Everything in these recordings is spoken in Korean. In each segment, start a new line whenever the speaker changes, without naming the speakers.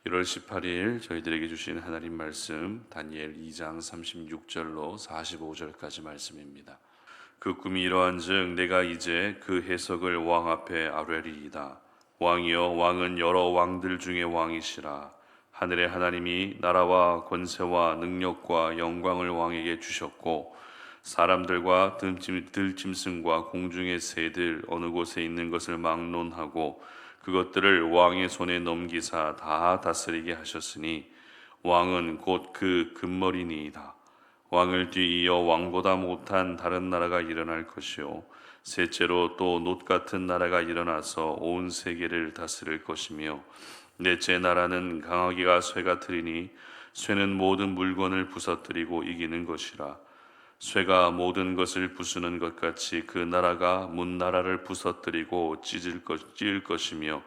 1월 18일 저희들에게 주신 하나님 말씀 다니엘 2장 36절로 45절까지 말씀입니다. 그 꿈이 이러한즉 내가 이제 그 해석을 왕 앞에 아뢰리이다. 왕이여, 왕은 여러 왕들 중에 왕이시라. 하늘의 하나님이 나라와 권세와 능력과 영광을 왕에게 주셨고 사람들과 들짐승과 공중의 새들 어느 곳에 있는 것을 막론하고 그것들을 왕의 손에 넘기사 다 다스리게 하셨으니 왕은 곧 그 금머리니이다. 왕을 뒤이어 왕보다 못한 다른 나라가 일어날 것이요 셋째로 또 놋 같은 나라가 일어나서 온 세계를 다스릴 것이며 넷째 나라는 강하기가 쇠 같으리니 쇠는 모든 물건을 부서뜨리고 이기는 것이라. 쇠가 모든 것을 부수는 것 같이 그 나라가 문나라를 부서뜨리고 찢을 것이며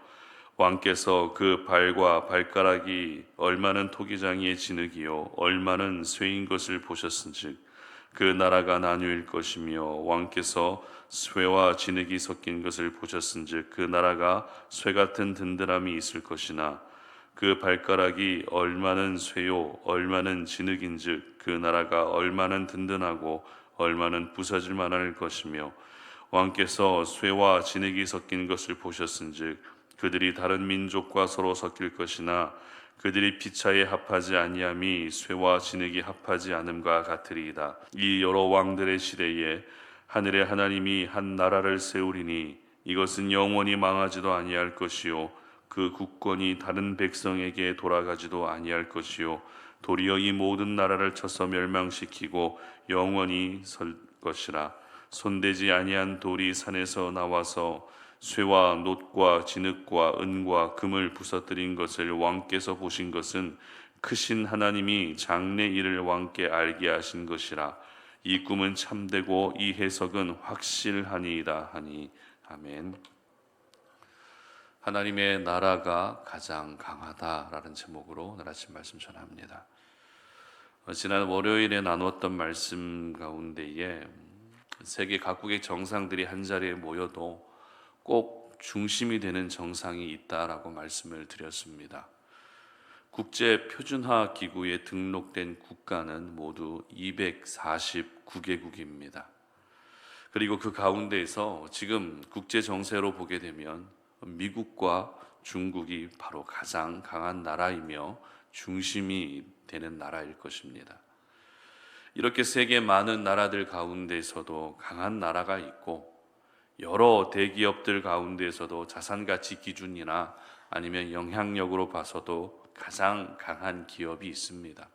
왕께서 그 발과 발가락이 얼마는 토기장이의 진흙이요 얼마는 쇠인 것을 보셨은즉 그 나라가 나누일 것이며 왕께서 쇠와 진흙이 섞인 것을 보셨은즉 그 나라가 쇠 같은 든든함이 있을 것이나 그 발가락이 얼마는 쇠요 얼마는 진흙인즉 그 나라가 얼마는 든든하고 얼마는 부서질 만할 것이며 왕께서 쇠와 진흙이 섞인 것을 보셨은즉 그들이 다른 민족과 서로 섞일 것이나 그들이 피차에 합하지 아니함이 쇠와 진흙이 합하지 않음과 같으리이다. 이 여러 왕들의 시대에 하늘의 하나님이 한 나라를 세우리니 이것은 영원히 망하지도 아니할 것이요 그 국권이 다른 백성에게 돌아가지도 아니할 것이요 도리어 이 모든 나라를 쳐서 멸망시키고 영원히 설 것이라. 손대지 아니한 돌이 산에서 나와서 쇠와 놋과 진흙과 은과 금을 부서뜨린 것을 왕께서 보신 것은 크신 하나님이 장래 일을 왕께 알게 하신 것이라. 이 꿈은 참되고 이 해석은 확실하니이다 하니. 아멘. 하나님의 나라가 가장 강하다라는 제목으로 오늘 아침 말씀 전합니다. 지난 월요일에 나눴던 말씀 가운데에 세계 각국의 정상들이 한자리에 모여도 꼭 중심이 되는 정상이 있다라고 말씀을 드렸습니다. 국제표준화 기구에 등록된 국가는 모두 249개국입니다. 그리고 그 가운데에서 지금 국제 정세로 보게 되면 미국과 중국이 바로 가장 강한 나라이며 중심이 되는 나라일 것입니다. 이렇게 세계 많은 나라들 가운데서도 강한 나라가 있고 여러 대기업들 가운데서도 자산가치 기준이나 아니면 영향력으로 봐서도 가장 강한 기업이 있습니다.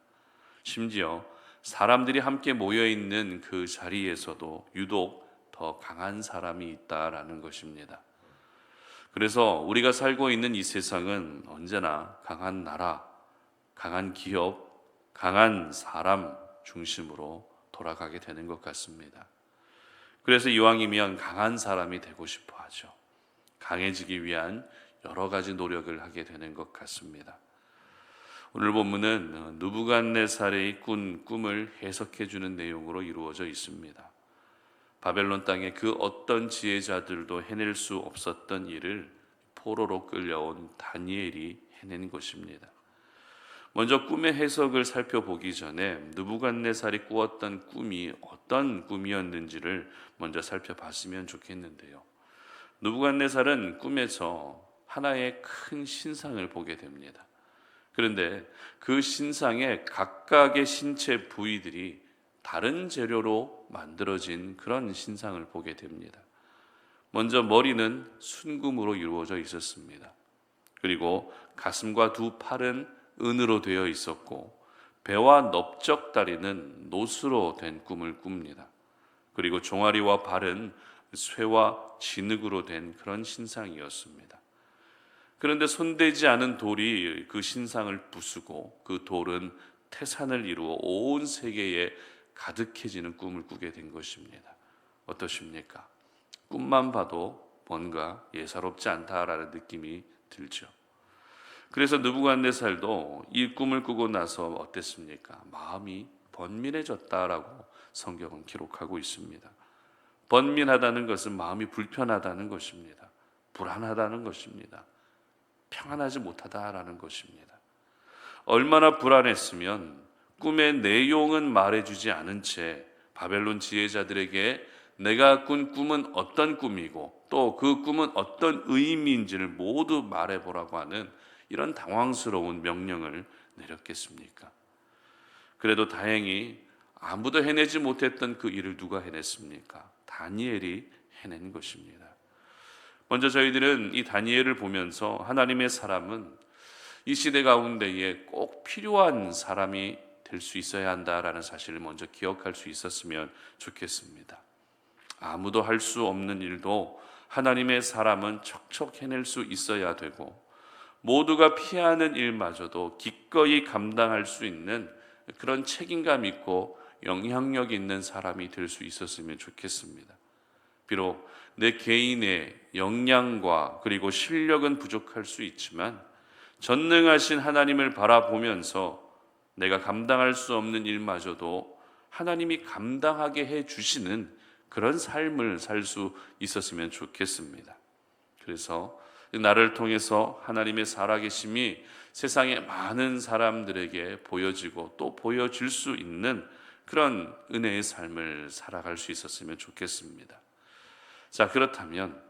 심지어 사람들이 함께 모여있는 그 자리에서도 유독 더 강한 사람이 있다라는 것입니다. 그래서 우리가 살고 있는 이 세상은 언제나 강한 나라, 강한 기업, 강한 사람 중심으로 돌아가게 되는 것 같습니다. 그래서 이왕이면 강한 사람이 되고 싶어 하죠. 강해지기 위한 여러 가지 노력을 하게 되는 것 같습니다. 오늘 본문은 느부갓네살의 꾼 꿈을 해석해 주는 내용으로 이루어져 있습니다. 바벨론 땅에 그 어떤 지혜자들도 해낼 수 없었던 일을 포로로 끌려온 다니엘이 해낸 것입니다. 먼저 꿈의 해석을 살펴보기 전에 느부갓네살이 꾸었던 꿈이 어떤 꿈이었는지를 먼저 살펴봤으면 좋겠는데요. 느부갓네살은 꿈에서 하나의 큰 신상을 보게 됩니다. 그런데 그 신상의 각각의 신체 부위들이 다른 재료로 만들어진 그런 신상을 보게 됩니다. 먼저 머리는 순금으로 이루어져 있었습니다. 그리고 가슴과 두 팔은 은으로 되어 있었고 배와 넓적다리는 놋으로 된 꿈을 꿉니다. 그리고 종아리와 발은 쇠와 진흙으로 된 그런 신상이었습니다. 그런데 손대지 않은 돌이 그 신상을 부수고 그 돌은 태산을 이루어 온 세계에 가득해지는 꿈을 꾸게 된 것입니다. 어떠십니까? 꿈만 봐도 뭔가 예사롭지 않다라는 느낌이 들죠. 그래서 느부갓네살도 이 꿈을 꾸고 나서 어땠습니까? 마음이 번민해졌다라고 성경은 기록하고 있습니다. 번민하다는 것은 마음이 불편하다는 것입니다. 불안하다는 것입니다. 평안하지 못하다라는 것입니다. 얼마나 불안했으면 꿈의 내용은 말해주지 않은 채 바벨론 지혜자들에게 내가 꾼 꿈은 어떤 꿈이고 또 그 꿈은 어떤 의미인지를 모두 말해보라고 하는 이런 당황스러운 명령을 내렸겠습니까? 그래도 다행히 아무도 해내지 못했던 그 일을 누가 해냈습니까? 다니엘이 해낸 것입니다. 먼저 저희들은 이 다니엘을 보면서 하나님의 사람은 이 시대 가운데에 꼭 필요한 사람이 될 수 있어야 한다라는 사실을 먼저 기억할 수 있었으면 좋겠습니다. 아무도 할 수 없는 일도 하나님의 사람은 척척 해낼 수 있어야 되고, 모두가 피하는 일마저도 기꺼이 감당할 수 있는 그런 책임감 있고 영향력 있는 사람이 될 수 있었으면 좋겠습니다. 비록 내 개인의 역량과 그리고 실력은 부족할 수 있지만 전능하신 하나님을 바라보면서 내가 감당할 수 없는 일마저도 하나님이 감당하게 해 주시는 그런 삶을 살 수 있었으면 좋겠습니다. 그래서 나를 통해서 하나님의 살아계심이 세상의 많은 사람들에게 보여지고 또 보여질 수 있는 그런 은혜의 삶을 살아갈 수 있었으면 좋겠습니다. 자, 그렇다면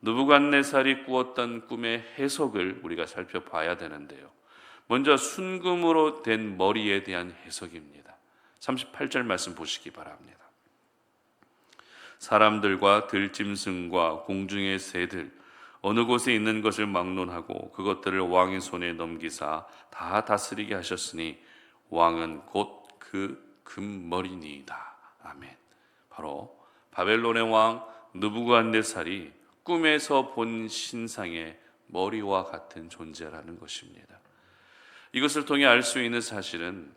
느부갓네살이 꾸었던 꿈의 해석을 우리가 살펴봐야 되는데요. 먼저 순금으로 된 머리에 대한 해석입니다. 38절 말씀 보시기 바랍니다. 사람들과 들짐승과 공중의 새들 어느 곳에 있는 것을 막론하고 그것들을 왕의 손에 넘기사 다 다스리게 하셨으니 왕은 곧 그 금머리니이다. 아멘. 바로 바벨론의 왕 느부갓네살이 꿈에서 본 신상의 머리와 같은 존재라는 것입니다. 이것을 통해 알 수 있는 사실은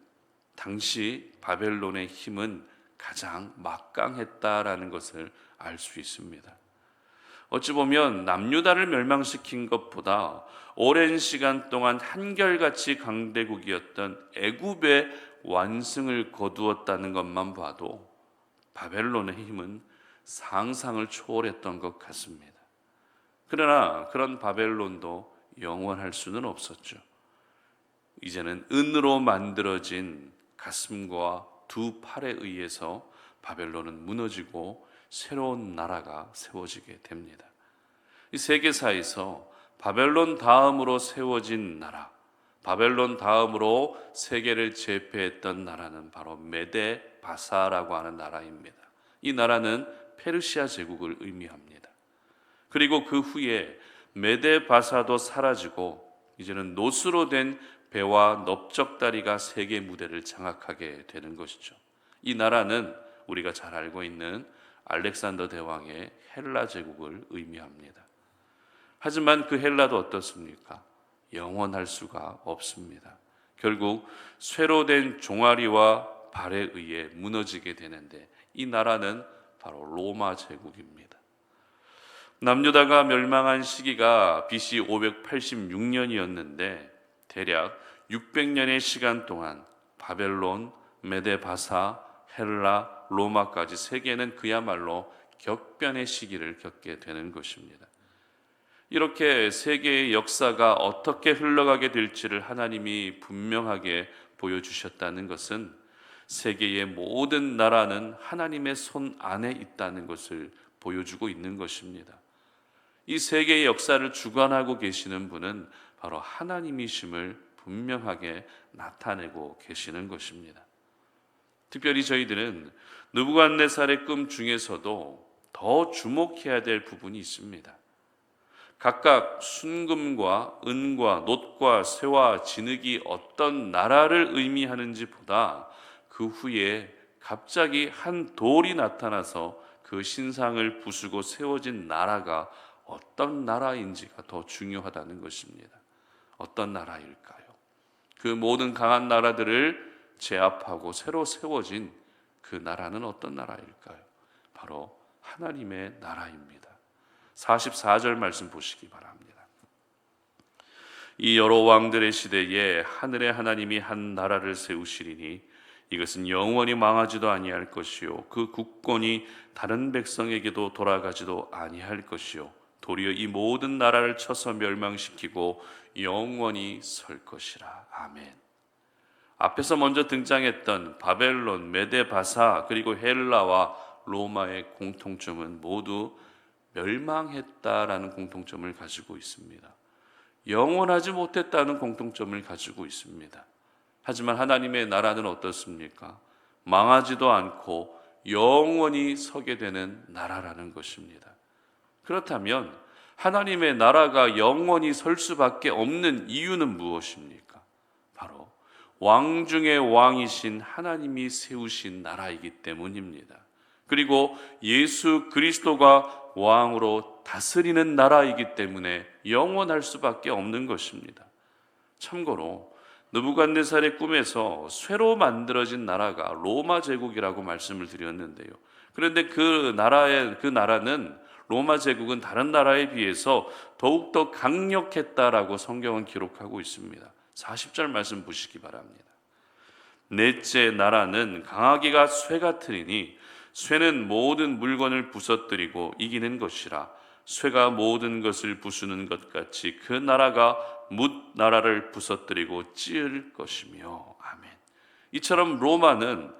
당시 바벨론의 힘은 가장 막강했다라는 것을 알 수 있습니다. 어찌 보면 남유다를 멸망시킨 것보다 오랜 시간 동안 한결같이 강대국이었던 애굽의 완승을 거두었다는 것만 봐도 바벨론의 힘은 상상을 초월했던 것 같습니다. 그러나 그런 바벨론도 영원할 수는 없었죠. 이제는 은으로 만들어진 가슴과 두 팔에 의해서 바벨론은 무너지고 새로운 나라가 세워지게 됩니다. 이 세계사에서 바벨론 다음으로 세워진 나라, 바벨론 다음으로 세계를 제패했던 나라는 바로 메데 바사라고 하는 나라입니다. 이 나라는 페르시아 제국을 의미합니다. 그리고 그 후에 메데 바사도 사라지고 이제는 노수로 된 배와 넓적다리가 세계 무대를 장악하게 되는 것이죠. 이 나라는 우리가 잘 알고 있는 알렉산더 대왕의 헬라 제국을 의미합니다. 하지만 그 헬라도 어떻습니까? 영원할 수가 없습니다. 결국 쇠로 된 종아리와 발에 의해 무너지게 되는데 이 나라는 바로 로마 제국입니다. 남유다가 멸망한 시기가 BC 586년이었는데 대략 600년의 시간 동안 바벨론, 메데바사, 헬라, 로마까지 세계는 그야말로 격변의 시기를 겪게 되는 것입니다. 이렇게 세계의 역사가 어떻게 흘러가게 될지를 하나님이 분명하게 보여주셨다는 것은 세계의 모든 나라는 하나님의 손 안에 있다는 것을 보여주고 있는 것입니다. 이 세계의 역사를 주관하고 계시는 분은 바로 하나님이심을 분명하게 나타내고 계시는 것입니다. 특별히 저희들은 느부갓네살의 꿈 중에서도 더 주목해야 될 부분이 있습니다. 각각 순금과 은과 놋과 쇠와 진흙이 어떤 나라를 의미하는지 보다 그 후에 갑자기 한 돌이 나타나서 그 신상을 부수고 세워진 나라가 어떤 나라인지가 더 중요하다는 것입니다. 어떤 나라일까요? 그 모든 강한 나라들을 제압하고 새로 세워진 그 나라는 어떤 나라일까요? 바로 하나님의 나라입니다. 44절 말씀 보시기 바랍니다. 이 여러 왕들의 시대에 하늘의 하나님이 한 나라를 세우시리니 이것은 영원히 망하지도 아니할 것이요 그 국권이 다른 백성에게도 돌아가지도 아니할 것이요 도리어 이 모든 나라를 쳐서 멸망시키고 영원히 설 것이라. 아멘. 앞에서 먼저 등장했던 바벨론, 메데바사, 그리고 헬라와 로마의 공통점은 모두 멸망했다라는 공통점을 가지고 있습니다. 영원하지 못했다는 공통점을 가지고 있습니다. 하지만 하나님의 나라는 어떻습니까? 망하지도 않고 영원히 서게 되는 나라라는 것입니다. 그렇다면 하나님의 나라가 영원히 설 수밖에 없는 이유는 무엇입니까? 바로 왕 중의 왕이신 하나님이 세우신 나라이기 때문입니다. 그리고 예수 그리스도가 왕으로 다스리는 나라이기 때문에 영원할 수밖에 없는 것입니다. 참고로 느부갓네살의 꿈에서 쇠로 만들어진 나라가 로마 제국이라고 말씀을 드렸는데요. 그런데 그 나라는 로마 제국은 다른 나라에 비해서 더욱더 강력했다라고 성경은 기록하고 있습니다. 40절 말씀 보시기 바랍니다. 넷째 나라는 강하기가 쇠 같으리니 쇠는 모든 물건을 부서뜨리고 이기는 것이라 쇠가 모든 것을 부수는 것 같이 그 나라가 뭇 나라를 부서뜨리고 찌을 것이며. 아멘. 이처럼 로마는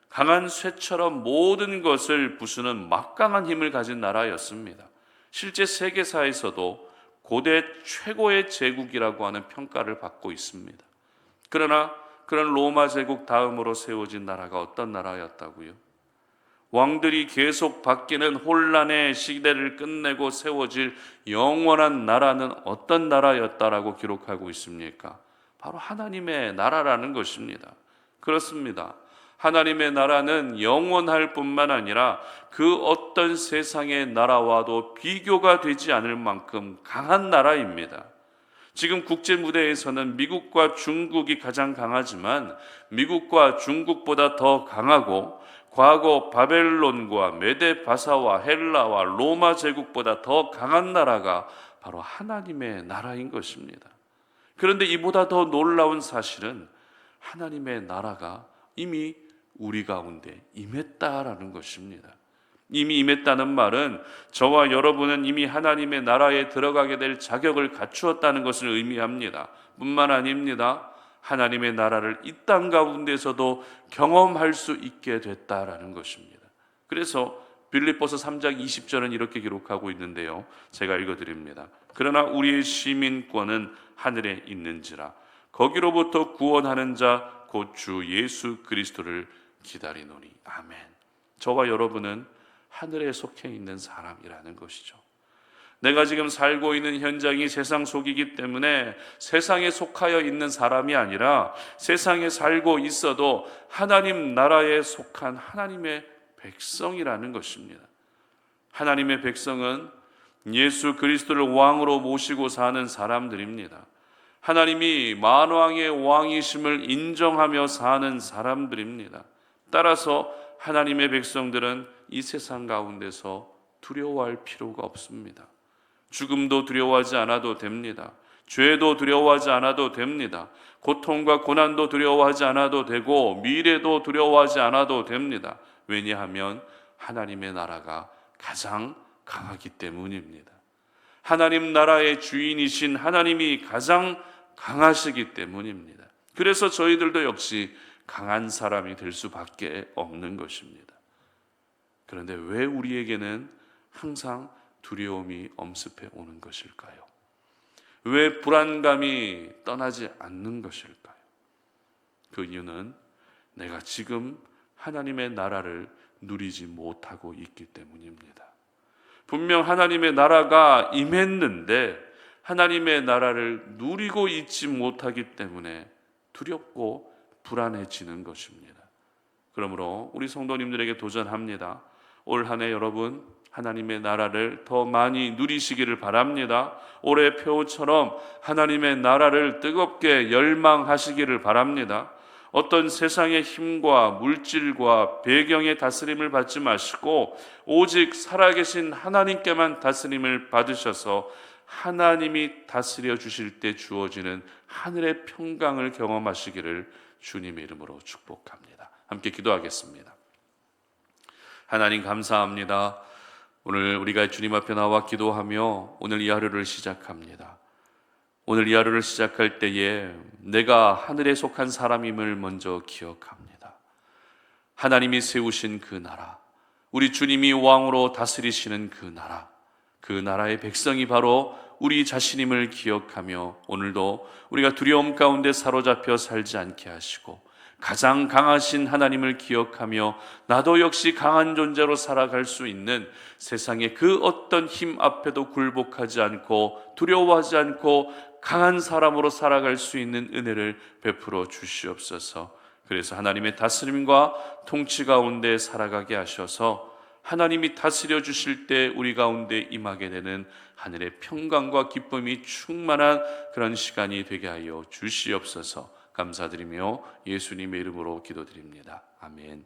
강한 쇠처럼 모든 것을 부수는 막강한 힘을 가진 나라였습니다. 실제 세계사에서도 고대 최고의 제국이라고 하는 평가를 받고 있습니다. 그러나 그런 로마 제국 다음으로 세워진 나라가 어떤 나라였다고요? 왕들이 계속 바뀌는 혼란의 시대를 끝내고 세워질 영원한 나라는 어떤 나라였다라고 기록하고 있습니까? 바로 하나님의 나라라는 것입니다. 그렇습니다. 하나님의 나라는 영원할 뿐만 아니라 그 어떤 세상의 나라와도 비교가 되지 않을 만큼 강한 나라입니다. 지금 국제 무대에서는 미국과 중국이 가장 강하지만 미국과 중국보다 더 강하고 과거 바벨론과 메데바사와 헬라와 로마 제국보다 더 강한 나라가 바로 하나님의 나라인 것입니다. 그런데 이보다 더 놀라운 사실은 하나님의 나라가 이미 우리 가운데 임했다라는 것입니다. 이미 임했다는 말은 저와 여러분은 이미 하나님의 나라에 들어가게 될 자격을 갖추었다는 것을 의미합니다. 뿐만 아닙니다. 하나님의 나라를 이 땅 가운데서도 경험할 수 있게 됐다라는 것입니다. 그래서 빌립보서 3장 20절은 이렇게 기록하고 있는데요. 제가 읽어드립니다. 그러나 우리의 시민권은 하늘에 있는지라 거기로부터 구원하는 자 곧 주 예수 그리스도를 기다리노니. 아멘. 저와 여러분은 하늘에 속해 있는 사람이라는 것이죠. 내가 지금 살고 있는 현장이 세상 속이기 때문에 세상에 속하여 있는 사람이 아니라 세상에 살고 있어도 하나님 나라에 속한 하나님의 백성이라는 것입니다. 하나님의 백성은 예수 그리스도를 왕으로 모시고 사는 사람들입니다. 하나님이 만왕의 왕이심을 인정하며 사는 사람들입니다. 따라서 하나님의 백성들은 이 세상 가운데서 두려워할 필요가 없습니다. 죽음도 두려워하지 않아도 됩니다. 죄도 두려워하지 않아도 됩니다. 고통과 고난도 두려워하지 않아도 되고 미래도 두려워하지 않아도 됩니다. 왜냐하면 하나님의 나라가 가장 강하기 때문입니다. 하나님 나라의 주인이신 하나님이 가장 강하시기 때문입니다. 그래서 저희들도 역시 강한 사람이 될 수밖에 없는 것입니다. 그런데 왜 우리에게는 항상 두려움이 엄습해 오는 것일까요? 왜 불안감이 떠나지 않는 것일까요? 그 이유는 내가 지금 하나님의 나라를 누리지 못하고 있기 때문입니다. 분명 하나님의 나라가 임했는데 하나님의 나라를 누리고 있지 못하기 때문에 두렵고 불안해지는 것입니다. 그러므로 우리 성도님들에게 도전합니다. 올 한 해 여러분 하나님의 나라를 더 많이 누리시기를 바랍니다. 올해 표처럼 하나님의 나라를 뜨겁게 열망하시기를 바랍니다. 어떤 세상의 힘과 물질과 배경의 다스림을 받지 마시고 오직 살아계신 하나님께만 다스림을 받으셔서 하나님이 다스려 주실 때 주어지는 하늘의 평강을 경험하시기를 주님의 이름으로 축복합니다. 함께 기도하겠습니다. 하나님 감사합니다. 오늘 우리가 주님 앞에 나와 기도하며 오늘 이 하루를 시작합니다. 오늘 이 하루를 시작할 때에 내가 하늘에 속한 사람임을 먼저 기억합니다. 하나님이 세우신 그 나라, 우리 주님이 왕으로 다스리시는 그 나라, 그 나라의 백성이 바로 우리 자신임을 기억하며 오늘도 우리가 두려움 가운데 사로잡혀 살지 않게 하시고 가장 강하신 하나님을 기억하며 나도 역시 강한 존재로 살아갈 수 있는 세상의 그 어떤 힘 앞에도 굴복하지 않고 두려워하지 않고 강한 사람으로 살아갈 수 있는 은혜를 베풀어 주시옵소서. 그래서 하나님의 다스림과 통치 가운데 살아가게 하셔서 하나님이 다스려 주실 때 우리 가운데 임하게 되는 하늘의 평강과 기쁨이 충만한 그런 시간이 되게 하여 주시옵소서. 감사드리며 예수님의 이름으로 기도드립니다. 아멘.